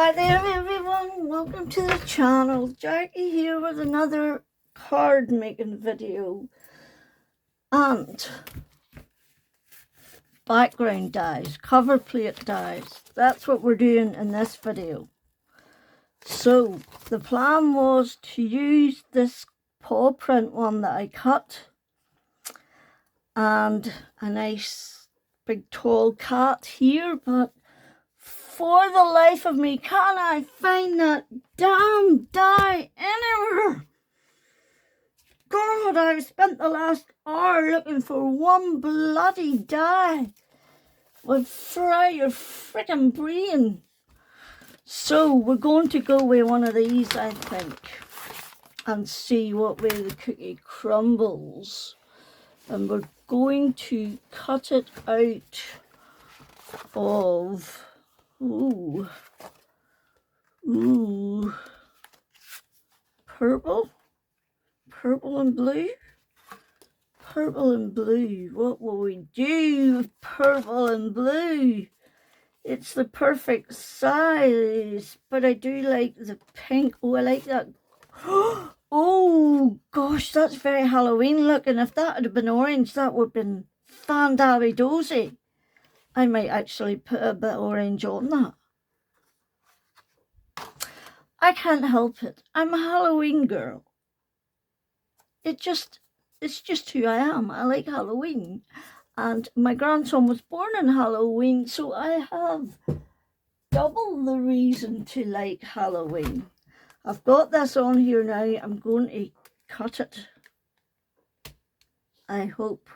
Hi there everyone, welcome to the channel. Jackie here with another card making video and background dies, cover plate dies. That's what we're doing in this video. So the plan was to use this paw print one that I cut and a nice big tall cat here, but for the life of me, can I find that damn die anywhere? God, I've spent the last hour looking for one bloody die. Would fry your freaking brain. So we're going to go with one of these, I think, and see what way the cookie crumbles. And we're going to cut it out of... Ooh, purple and blue. Purple and blue. What will we do with purple and blue? It's the perfect size, but I do like the pink. Oh, I like that. Oh gosh, that's very Halloween looking. If that had been orange, that would have been fan-dabby-dozy. I might actually put a bit of orange on that. I can't help it. I'm a Halloween girl. It's just who I am. I like Halloween. And my grandson was born on Halloween, so I have double the reason to like Halloween. I've got this on here now. I'm going to cut it. I hope.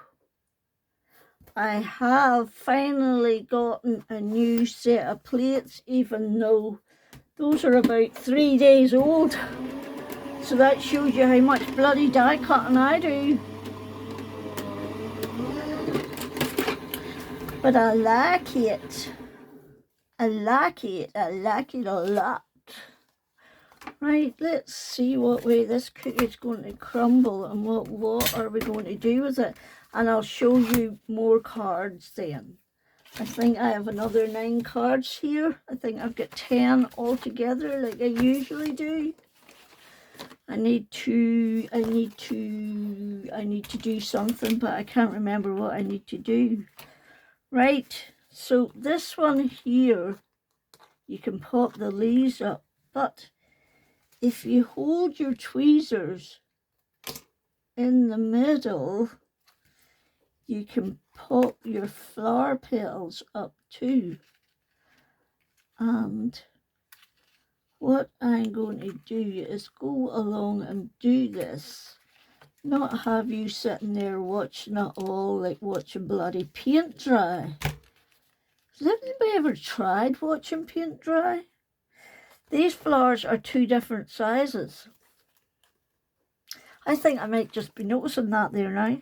I have finally gotten a new set of plates, even though those are about 3 days old. So that shows you how much bloody die cutting I do. But I like it. I like it a lot. Right, let's see what way this cookie is going to crumble and what are we going to do with it. And I'll show you more cards then. I think I have another 9 cards here. I think I've got 10 altogether like I usually do. I need to do something, but I can't remember what I need to do. Right, so this one here, you can pop the leaves up, but if you hold your tweezers in the middle, you can pop your flower petals up too. And what I'm going to do is go along and do this, not have you sitting there watching it all like watching bloody paint dry. Has anybody ever tried watching paint dry? These flowers are 2 different sizes. I think I might just be noticing that there now.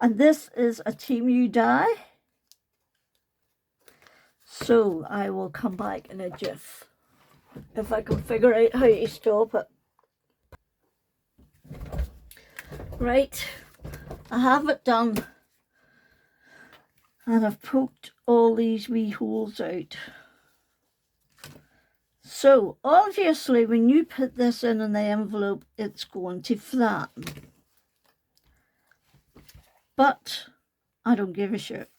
And this is a Temu die. So I will come back in a jiff if I can figure out how to stop it. Right, I have it done. And I've poked all these wee holes out. So obviously when you put this in the envelope, it's going to flatten. But I don't give a shit.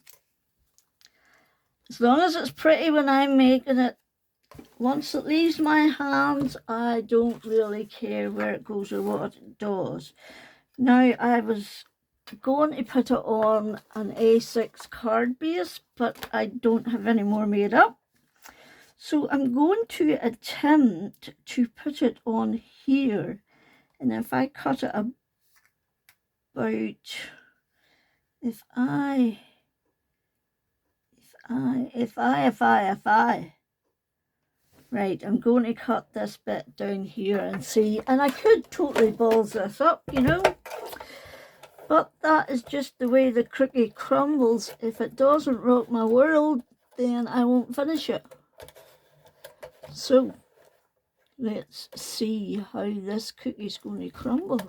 As long as it's pretty when I'm making it, once it leaves my hands, I don't really care where it goes or what it does. Now, I was going to put it on an A6 card base, but I don't have any more made up. So I'm going to attempt to put it on here. And if I cut it about, if I, right, I'm going to cut this bit down here and see, and I could totally balls this up, you know, but that is just the way the cookie crumbles. If it doesn't rock my world, then I won't finish it. So let's see how this cookie's going to crumble.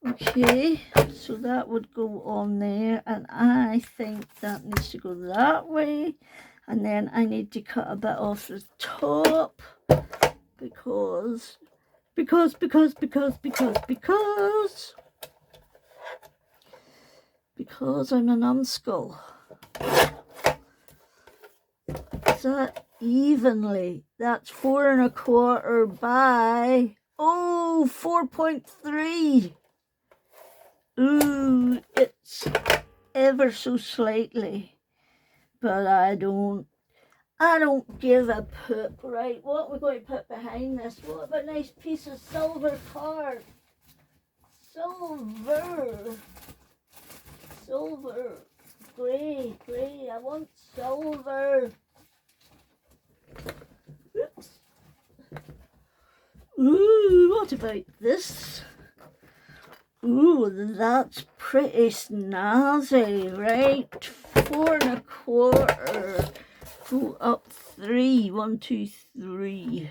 Okay, so that would go on there, and I think that needs to go that way, and then I need to cut a bit off the top because I'm a numbskull. Is that evenly? That's 4 1/4 by 4.3. Ooh, it's ever so slightly, but I don't give a poop. Right, what are we going to put behind this? What about a nice piece of silver card? Silver, grey, I want silver. Oops. Ooh, what about this? Ooh, that's pretty snazzy, right? 4 1/4. Go up 3. 1, 2, 3.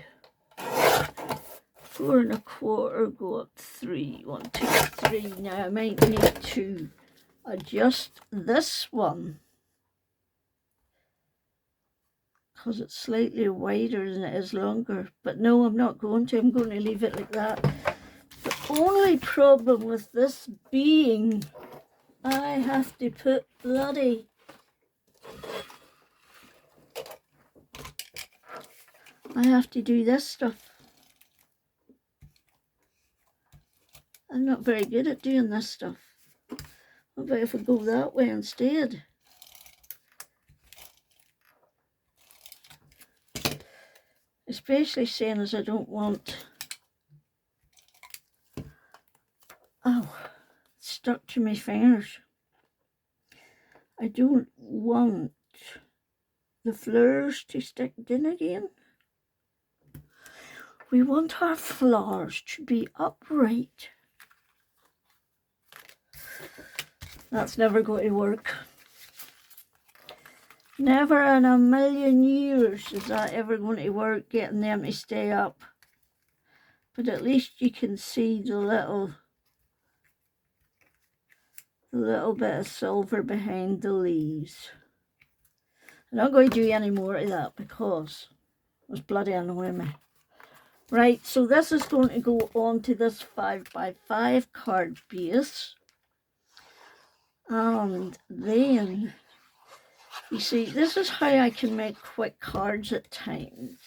4 1/4. Go up 3. 1, 2, 3. Now I might need to adjust this one because it's slightly wider than it is longer. But no, I'm not going to. I'm going to leave it like that. The only problem with this being I have to put bloody I have to do this stuff. I'm not very good at doing this stuff. What about if we go that way instead? Especially saying as I don't want... Oh, it's stuck to my fingers. I don't want the flowers to stick in again. We want our flowers to be upright. That's never going to work. Never in a million years is that ever going to work, getting them to stay up. But at least you can see the little bit of silver behind the leaves. I'm not going to do any more of that because it was bloody annoying me. Right, so this is going to go on to this 5x5 card base. And then, you see, this is how I can make quick cards at times.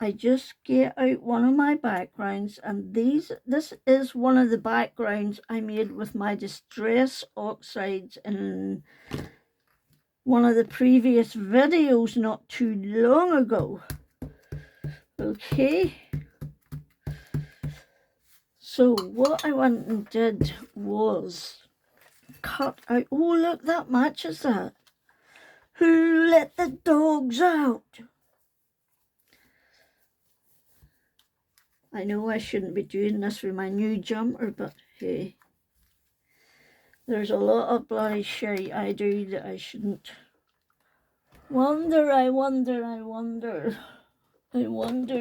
I just get out one of my backgrounds, and this is one of the backgrounds I made with my Distress Oxides in one of the previous videos not too long ago. Okay. So what I went and did was cut out, oh look, that matches that. Who let the dogs out? I know I shouldn't be doing this with my new jumper, but hey, there's a lot of bloody shit I do that I shouldn't. I wonder,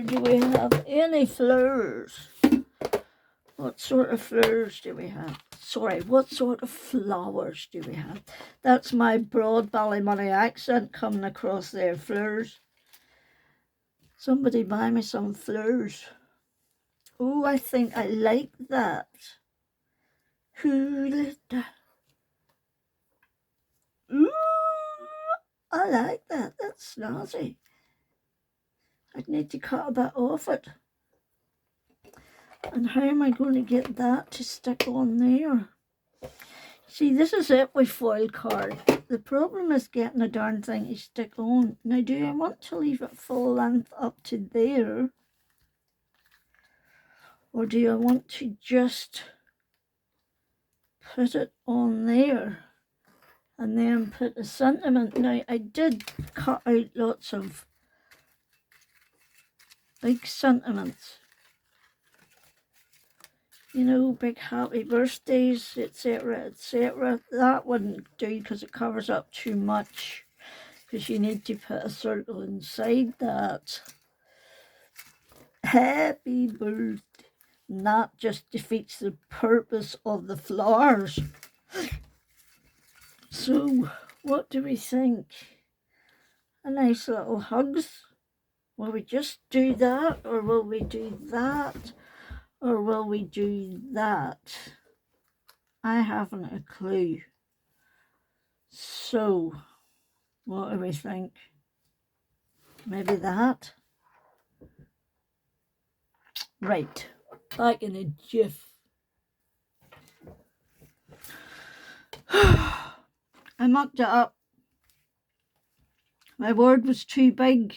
do we have any flowers? What sort of flowers do we have? Sorry, what sort of flowers do we have? That's my broad Ballymoney accent coming across there. Flowers. Somebody buy me some flowers. Oh, I think I like that. Who lit that? Ooh, I like that. That's snazzy. I'd need to cut a bit off it. And how am I going to get that to stick on there? See, this is it with foil card. The problem is getting a darn thing to stick on. Now, do I want to leave it full length up to there? Or do I want to just put it on there and then put a sentiment? Now, I did cut out lots of big sentiments. You know, big happy birthdays, etc., etc. That wouldn't do because it covers up too much, because you need to put a circle inside that. Happy birthday. And that just defeats the purpose of the flowers. So, what do we think? A nice little hugs? Will we just do that, or will we do that, or will we do that? I haven't a clue. So, what do we think? Maybe that? Right, back in a jiff. I mucked it up. My word was too big.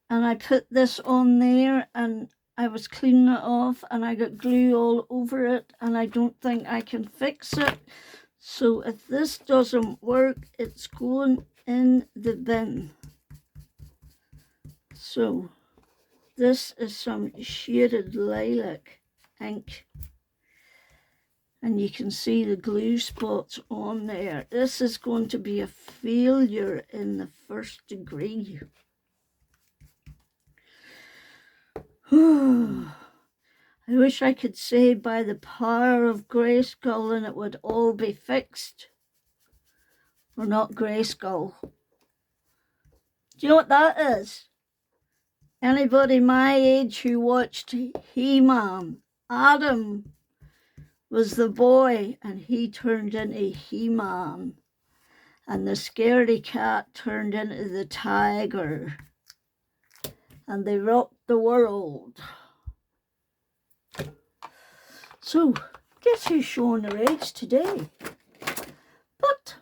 And I put this on there and I was cleaning it off and I got glue all over it and I don't think I can fix it. So if this doesn't work, it's going in the bin. So this is some shaded lilac ink. And you can see the glue spots on there. This is going to be a failure in the first degree. I wish I could say by the power of Grayskull and it would all be fixed. Or not Grayskull. Do you know what that is? Anybody my age who watched He-Man, Adam was the boy and he turned into He-Man. And the scaredy cat turned into the tiger. And they rocked the world. So, guess who's showing the race today? But,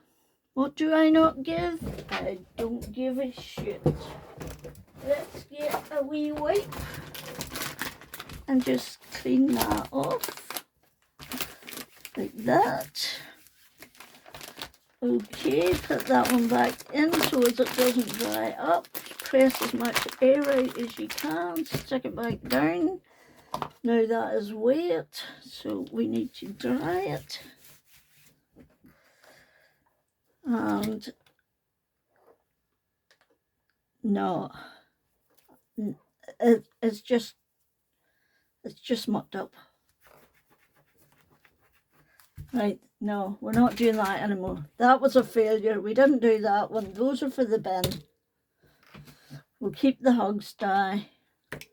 what do I not give? I don't give a shit. Let's get a wee wipe and just clean that off. Like that. Okay, put that one back in so as it doesn't dry up. Press as much air out as you can. Stick it back down. Now that is wet, so we need to dry it. And no, it's just mucked up. Right, no, we're not doing that anymore. That was a failure. We didn't do that one. Those are for the bin. We'll keep the hugs dry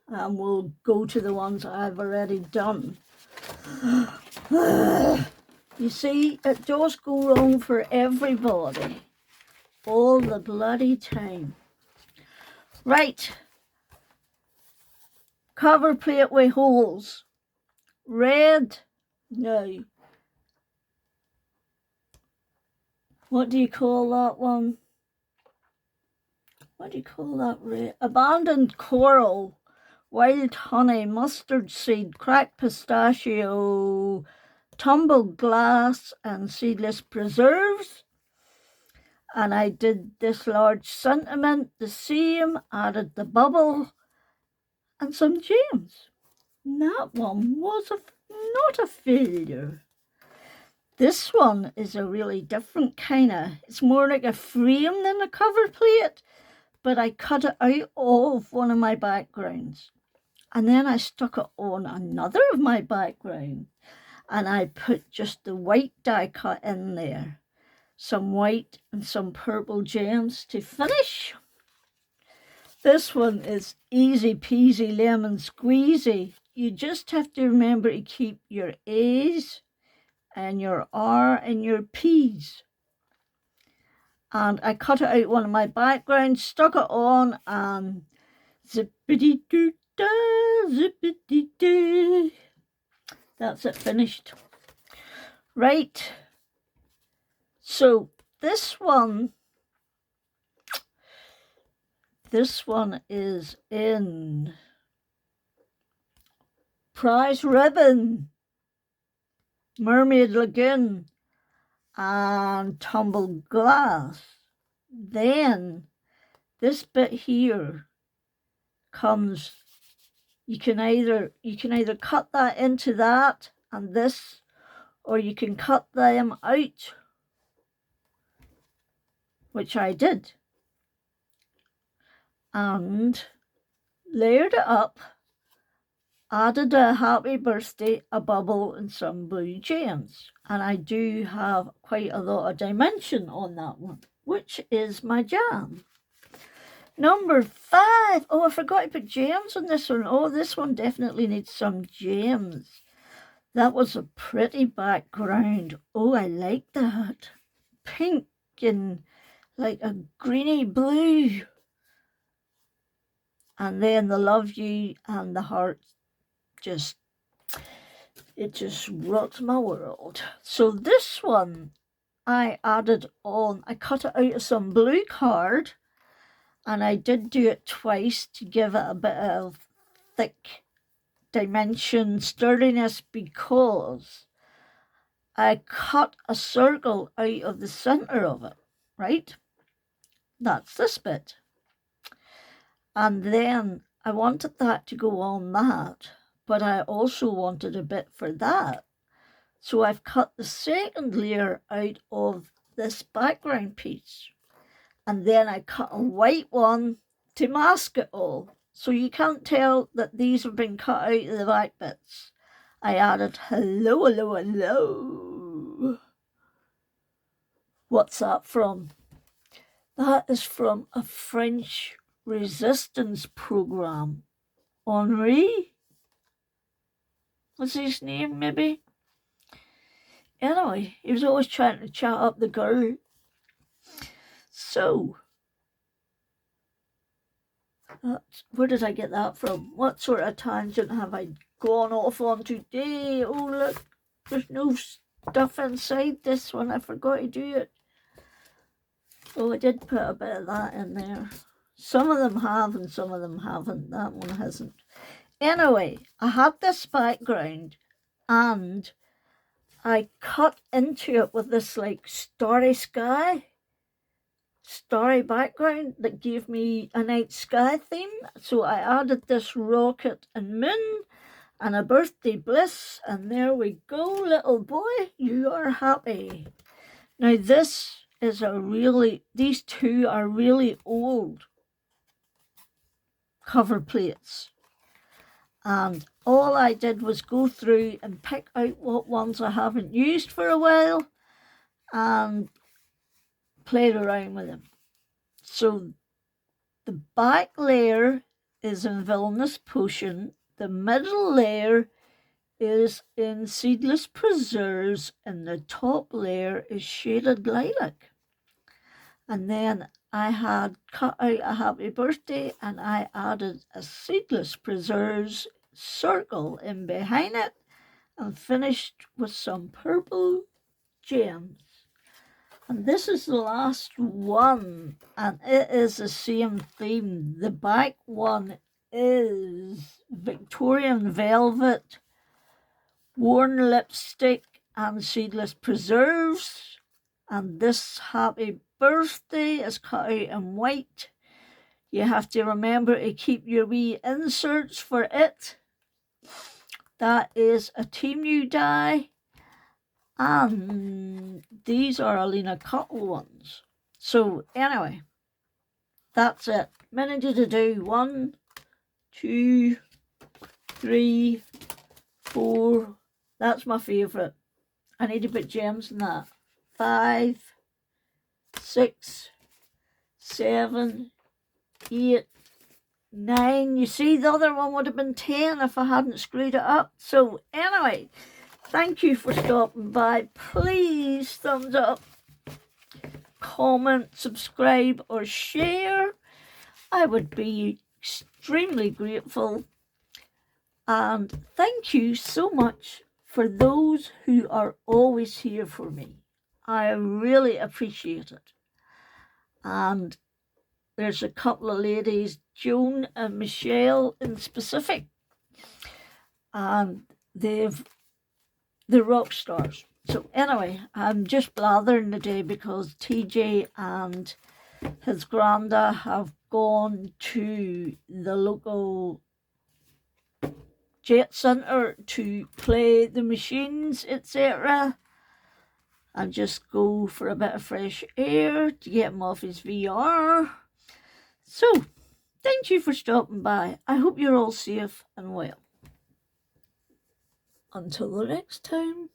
and we'll go to the ones I've already done. You see, it does go wrong for everybody. All the bloody time. Right. Cover plate with holes. Red. No. What do you call that one? What do you call that red? Abandoned coral. Wild honey. Mustard seed. Cracked pistachio. Tumbled glass and seedless preserves. And I did this large sentiment the same, added the bubble and some gems. And that one was not a failure. This one is a really different kind of, it's more like a frame than a cover plate, but I cut it out of one of my backgrounds. And then I stuck it on another of my backgrounds. And I put just the white die cut in there. Some white and some purple gems to finish. This one is easy peasy lemon squeezy. You just have to remember to keep your A's and your R and your P's. And I cut it out one of my backgrounds, stuck it on, and zippity-doo-da, zippity-doo. That's it, finished. Right. So this one is in Prize Ribbon, Mermaid Lagoon, and Tumbled Glass. Then this bit here comes, you can either cut that into that and this, or you can cut them out, which I did, and layered it up added a happy birthday, a bubble, and some blue gems. And I do have quite a lot of dimension on that one, which is my jam. Number 5. Oh, I forgot to put gems on this one. Oh, this one definitely needs some gems. That was a pretty background. Oh, I like that. Pink and like a greeny blue. And then the love you and the heart it just rocks my world. So this one I added on, I cut it out of some blue card, and I did do it twice to give it a bit of thick dimension sturdiness, because I cut a circle out of the center of it, right? That's this bit. And then I wanted that to go on that, but I also wanted a bit for that. So I've cut the second layer out of this background piece. And then I cut a white one to mask it all. So you can't tell that these have been cut out of the back bits. I added hello, hello, hello. What's that from? That is from a French resistance program. Henri? What's his name, maybe? Anyway, he was always trying to chat up the girl. So, where did I get that from? What sort of tangent have I gone off on today? Oh, look, there's no stuff inside this one. I forgot to do it. Oh, I did put a bit of that in there. Some of them have and some of them haven't. That one hasn't. Anyway, I had this background and I cut into it with this like starry sky, starry background that gave me a night sky theme. So I added this rocket and moon and a birthday bliss, and there we go, little boy, you are happy. Now this is these two are really old cover plates. And all I did was go through and pick out what ones I haven't used for a while and played around with them. So the back layer is in Villainous Potion. The middle layer is in Seedless Preserves. And the top layer is Shaded Lilac. And then I had cut out a happy birthday and I added a Seedless Preserves circle in behind it and finished with some purple gems. And this is the last one, and it is the same theme. The back one is Victorian Velvet, Worn Lipstick and Seedless Preserves. And this happy birthday is cut out in white. You have to remember to keep your wee inserts for it. That is a Team New die. And these are Alina Cuttle ones. So anyway, that's it. Minute to do 1, 2, 3, 4. That's my favourite. I need to put gems in that. 5, 6, 7, 8, 9. You see, the other one would have been 10 if I hadn't screwed it up. So anyway, thank you for stopping by. Please thumbs up, comment, subscribe or share. I would be extremely grateful. And thank you so much for those who are always here for me. I really appreciate it. And there's a couple of ladies, Joan and Michelle in specific, and they're rock stars. So anyway, I'm just blathering today because TJ and his granda have gone to the local jet centre to play the machines, etc. And just go for a bit of fresh air to get him off his VR. So, thank you for stopping by. I hope you're all safe and well. until the next time.